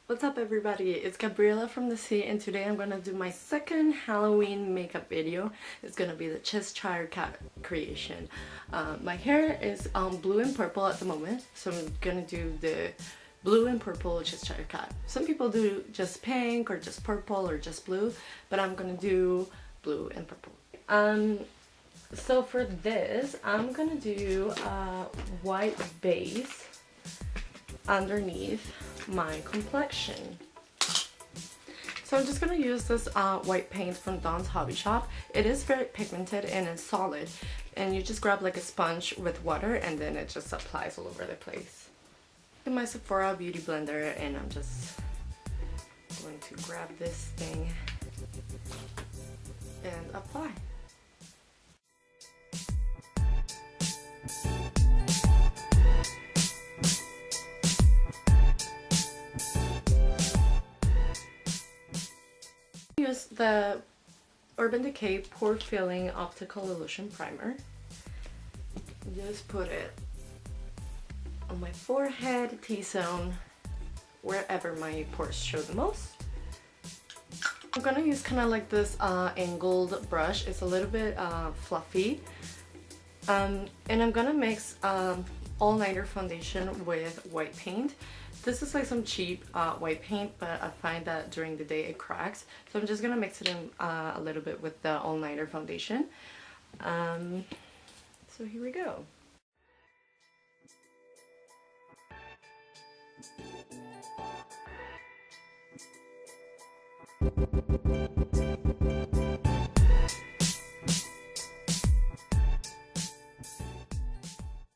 What's up everybody, it's Gabriela from the sea, and today I'm gonna do my second Halloween makeup video. It's gonna be the Cheschire cat creation. My hair is blue and purple at the moment, so I'm gonna do the blue and purple Cheschire cat. Some people do just pink or just purple or just blue, but I'm gonna do blue and purple. So for this, I'm gonna do a white base underneath my complexion. So I'm just gonna use this white paint from Dawn's Hobby Shop. It is very pigmented and it's solid, and you just grab like a sponge with water and then it just applies all over the place. In my Sephora beauty blender, and I'm just going to grab this thing and apply. Use the Urban Decay Pore Filling Optical Illusion Primer. Just put it on my forehead, T-zone, wherever my pores show the most. I'm gonna use kind of like this angled brush. It's a little bit fluffy. And I'm gonna mix all-nighter foundation with white paint. This is like some cheap white paint, but I find that during the day it cracks. So I'm just gonna mix it in a little bit with the all-nighter foundation. So here we go.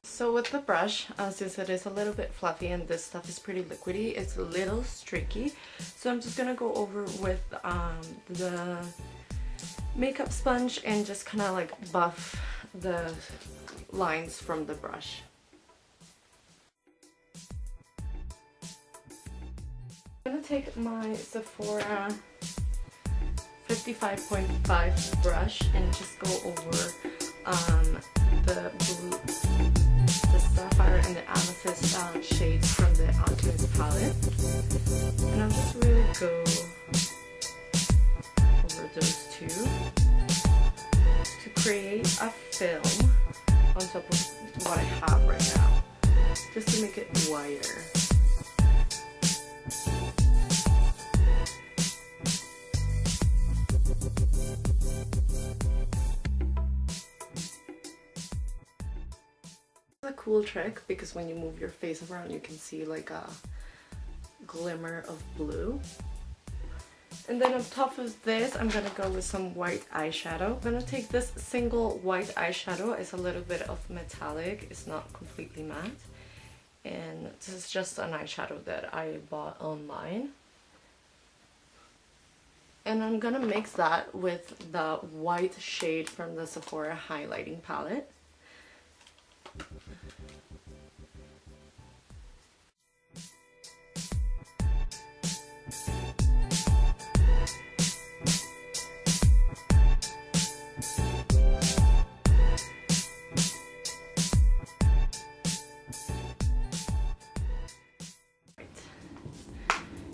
So with the brush, since it is a little bit fluffy and this stuff is pretty liquidy, it's a little streaky. So I'm just gonna go over with the makeup sponge and just kind of like buff the lines from the brush. I'm gonna take my Sephora 55.5 brush and just go over the blue, the sapphire and the amethyst shades from the Alchemist palette, and I'll just really go over those two to create a film on top of what I have right now, just to make it wider. A cool trick, because when you move your face around you can see like a glimmer of blue. And then on top of this I'm gonna go with some white eyeshadow. I'm gonna take this single white eyeshadow. It's a little bit of metallic, it's not completely matte, and this is just an eyeshadow that I bought online. And I'm gonna mix that with the white shade from the Sephora highlighting palette.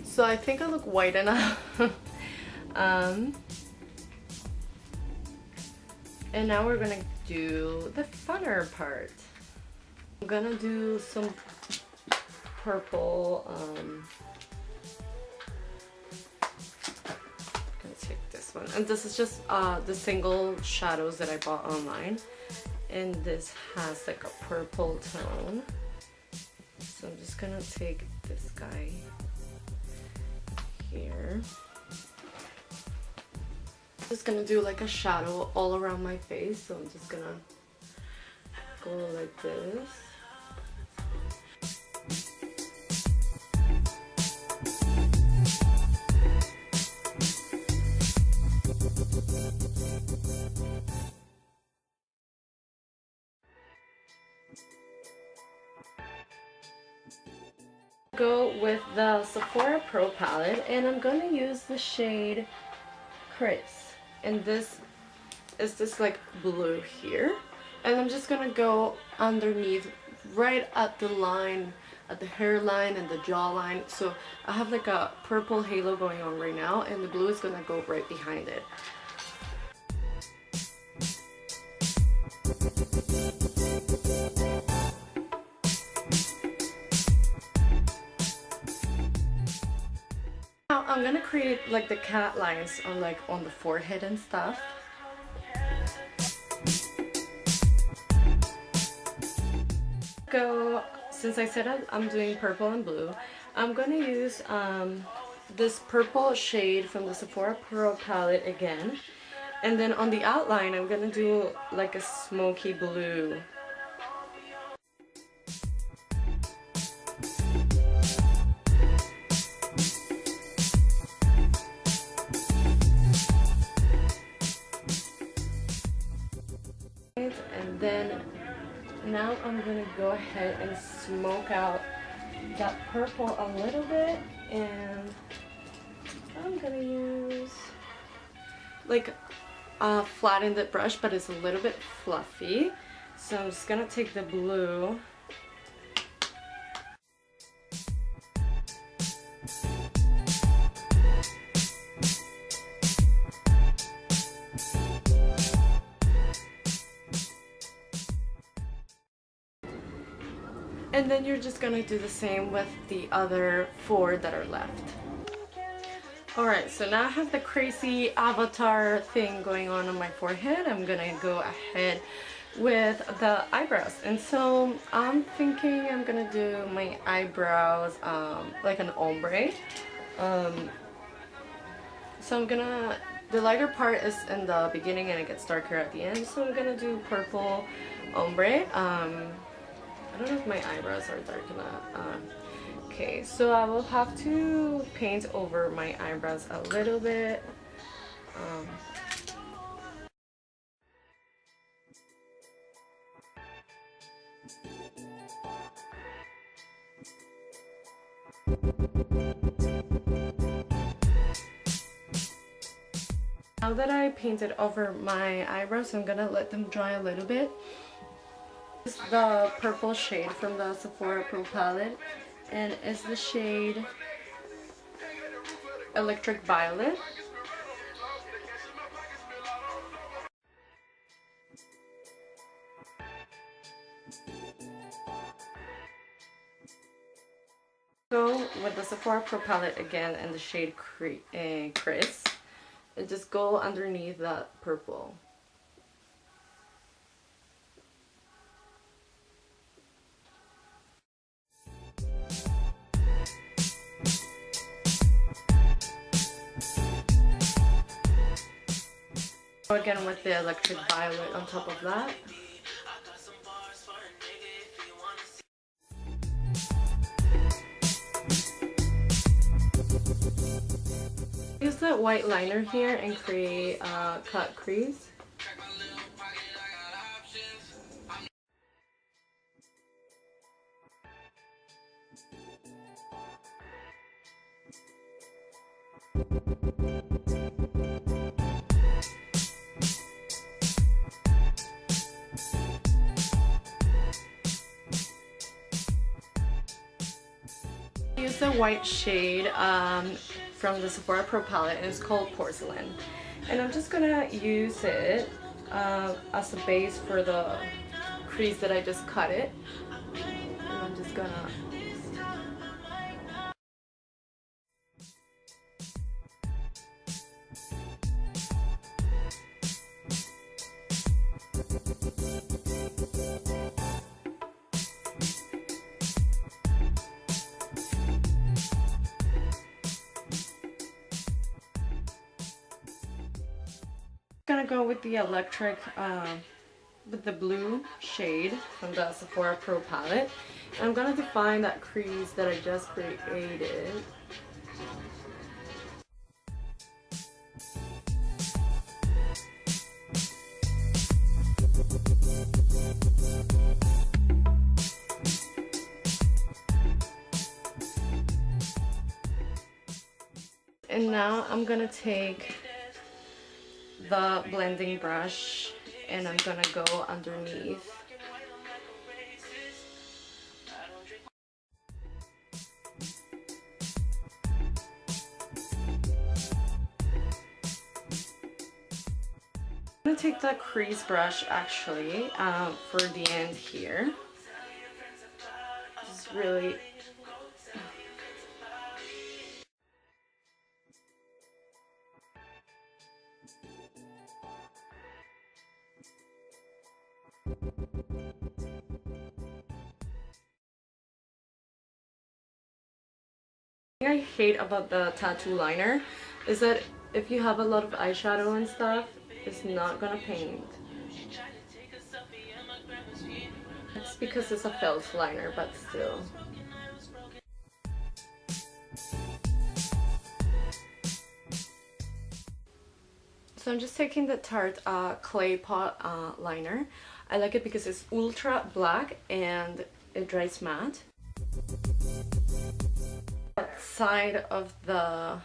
So I think I look white enough. And now we're gonna do the funner part. I'm gonna do some purple. I'm gonna take this one, and this is just the single shadows that I bought online, and this has like a purple tone. So I'm just gonna take this guy here. Just gonna do like a shadow all around my face, so I'm just gonna go like this. Go with the Sephora Pro palette, and I'm gonna use the shade Chris, and this is this like blue here, and I'm just gonna go underneath right at the line at the hairline and the jawline. So I have like a purple halo going on right now, and the blue is gonna go right behind it. Now I'm gonna create like the cat lines on on the forehead and stuff. Since I said I'm doing purple and blue, I'm gonna use this purple shade from the Sephora Pro palette again, and then on the outline I'm gonna do like a smoky blue. And then now I'm gonna go ahead and smoke out that purple a little bit, and I'm gonna use like a flattened brush, but it's a little bit fluffy. So I'm just gonna take the blue . And then you're just gonna do the same with the other 4 that are left. Alright, so now I have the crazy avatar thing going on my forehead. I'm gonna go ahead with the eyebrows. And so I'm thinking I'm gonna do my eyebrows like an ombre. So I'm gonna, the lighter part is in the beginning and it gets darker at the end. So I'm gonna do purple ombre. I don't know if my eyebrows are dark enough. Okay, so I will have to paint over my eyebrows a little bit. Now that I painted over my eyebrows, I'm gonna let them dry a little bit. This is the purple shade from the Sephora Pro palette, and it's the shade Electric Violet. Go with the Sephora Pro palette again and the shade Chris, and just go underneath that purple. Again with the Electric Violet on top of that. Use that white liner here and create a cut crease. Use the white shade from the Sephora Pro palette, and it's called Porcelain. And I'm just gonna use it as a base for the crease that I just cut it. And I'm just gonna go with the electric, with the blue shade from the Sephora Pro palette. And I'm gonna define that crease that I just created. And now I'm gonna take the blending brush and I'm gonna go underneath. I'm gonna take that crease brush actually for the end here. Just really I hate about the tattoo liner is that if you have a lot of eyeshadow and stuff, it's not gonna paint. It's because it's a felt liner, but still. So I'm just taking the Tarte Clay Pot liner. I like it because it's ultra black and it dries matte. Side of the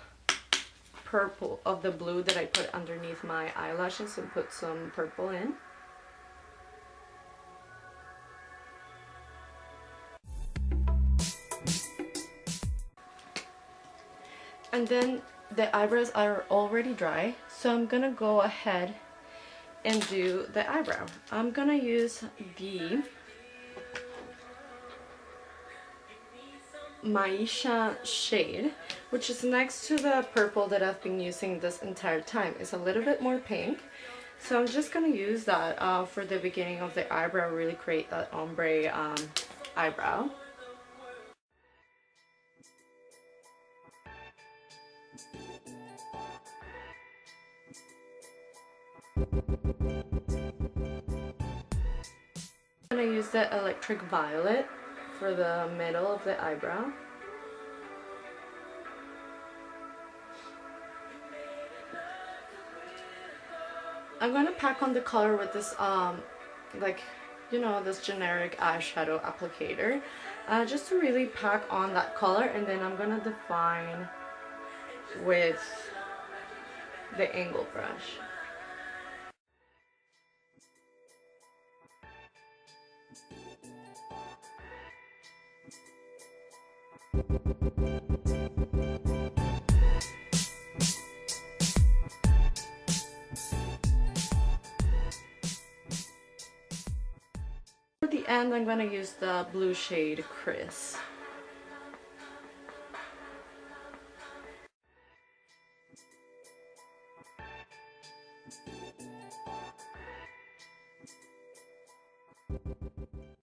purple, of the blue that I put underneath my eyelashes and put some purple in. And then the eyebrows are already dry, so I'm gonna go ahead and do the eyebrow. I'm gonna use the Maisha shade, which is next to the purple that I've been using this entire time. It's a little bit more pink, so I'm just gonna use that for the beginning of the eyebrow, really create that ombre eyebrow. I'm gonna use the Electric Violet for the middle of the eyebrow. I'm gonna pack on the color with this like, you know, this generic eyeshadow applicator, just to really pack on that color, and then I'm gonna define with the angle brush. For the end, I'm going to use the blue shade Chris.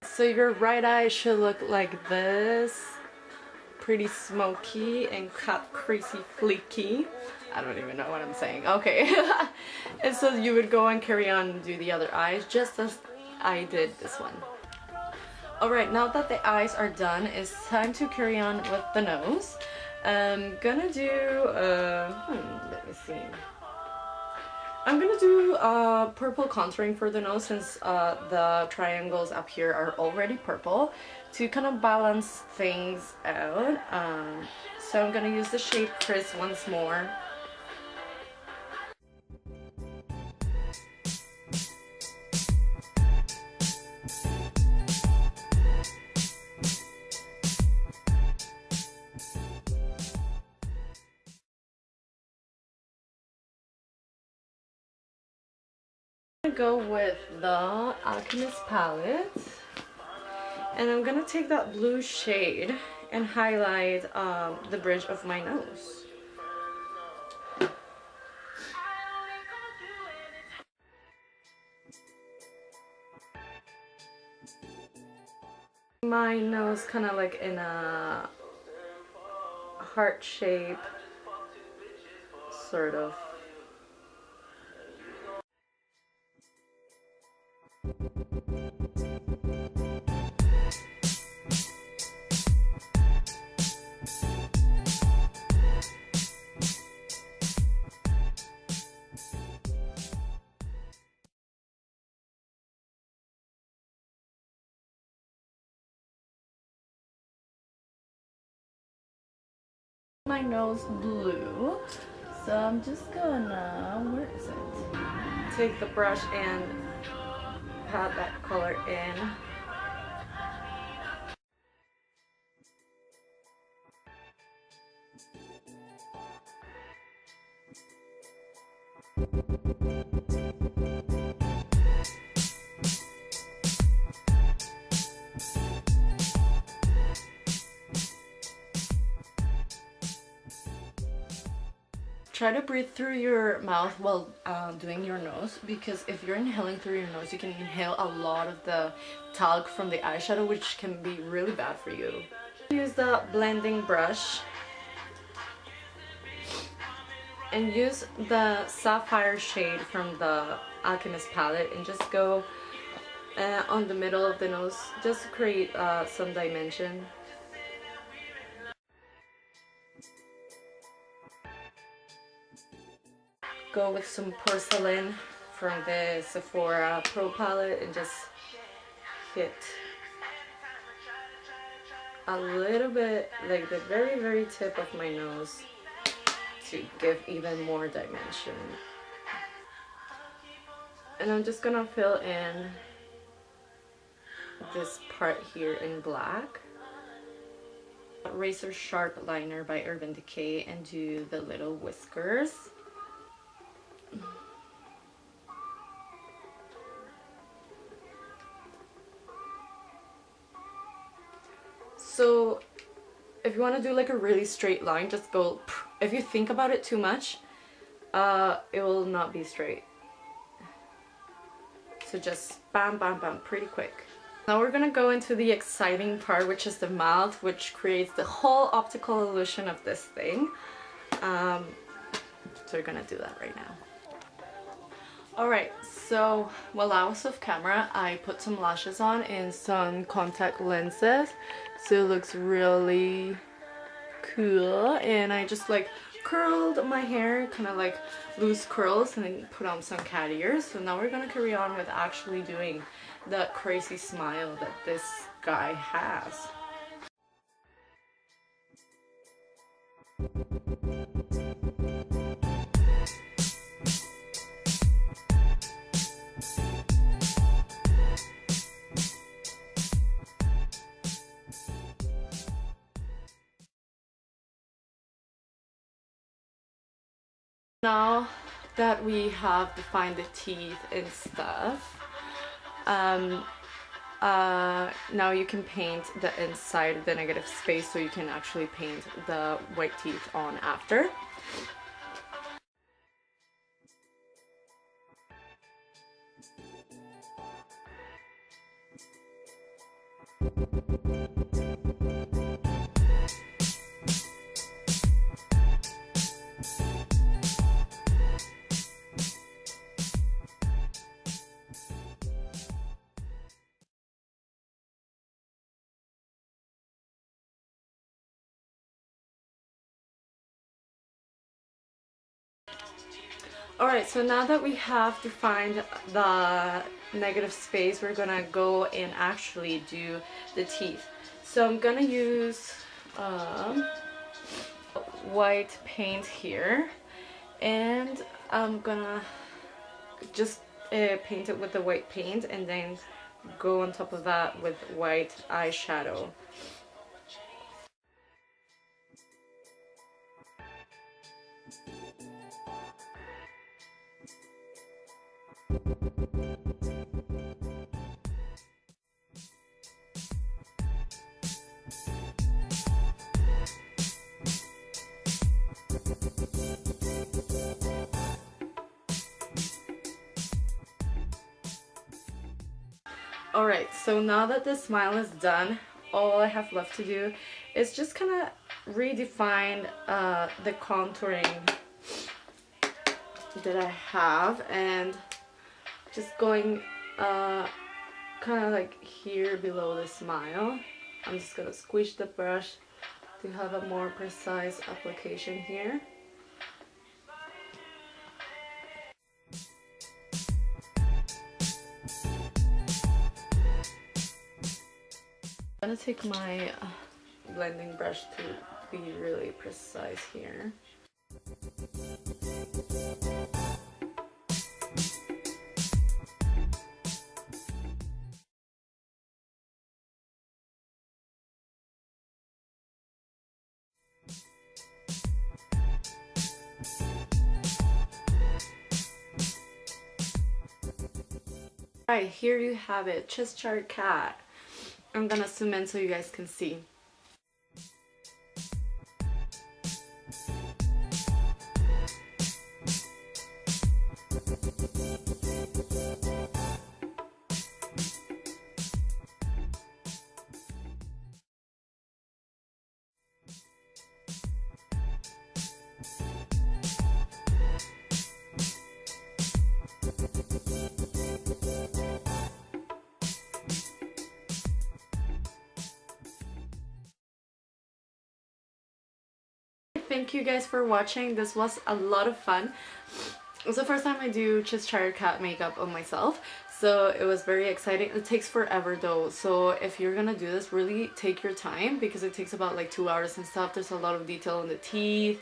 So your right eye should look like this. Pretty smoky and cut crazy fleeky. I don't even know what I'm saying. Okay. And so you would go and carry on and do the other eyes just as I did this one. Alright, now that the eyes are done, it's time to carry on with the nose. I'm gonna do, let me see. I'm gonna do purple contouring for the nose, since the triangles up here are already purple, to kind of balance things out. So I'm gonna use the shade Chris once more. I'm gonna go with the Alchemist palette, and I'm gonna take that blue shade and highlight the bridge of my nose. My nose kind of like in a heart shape, sort of. My nose blue, so I'm just gonna, where is it? Take the brush and pat that color in. try to breathe through your mouth while doing your nose, because if you're inhaling through your nose, you can inhale a lot of the talc from the eyeshadow, which can be really bad for you. Use the blending brush and use the sapphire shade from the Alchemist palette and just go on the middle of the nose, just to create some dimension. Go with some porcelain from the Sephora Pro palette and just hit a little bit, like the very tip of my nose, to give even more dimension. And I'm just gonna fill in this part here in black. Razor Sharp Liner by Urban Decay and do the little whiskers. So if you want to do like a really straight line, just go, if you think about it too much, it will not be straight. So just bam bam bam, pretty quick. Now we're gonna go into the exciting part, which is the mouth, which creates the whole optical illusion of this thing. So we're gonna do that right now. Alright, so while I was off camera, I put some lashes on and some contact lenses, so it looks really cool. And I just like curled my hair, kind of like loose curls, and then put on some cat ears. So now we're gonna carry on with actually doing the crazy smile that this guy has. Now that we have defined the teeth and stuff, now you can paint the inside of the negative space, so you can actually paint the white teeth on after. Alright, so now that we have defined the negative space, we're gonna go and actually do the teeth. So I'm gonna use white paint here, and I'm gonna just paint it with the white paint and then go on top of that with white eyeshadow. Alright, so now that the smile is done, all I have left to do is just kind of redefine the contouring that I have, and just going kind of like here below the smile. I'm just going to squish the brush to have a more precise application here. I'm going to take my blending brush to be really precise here. Alright, here you have it, Cheschire cat. I'm gonna zoom in so you guys can see. thank you guys for watching. This was a lot of fun. It's the first time I do Cheschire cat makeup on myself, so it was very exciting. It takes forever though, so if you're gonna do this, really take your time because it takes about like 2 hours and stuff. There's a lot of detail on the teeth,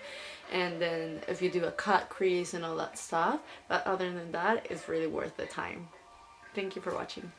and then if you do a cut crease and all that stuff, but other than that, it's really worth the time. Thank you for watching.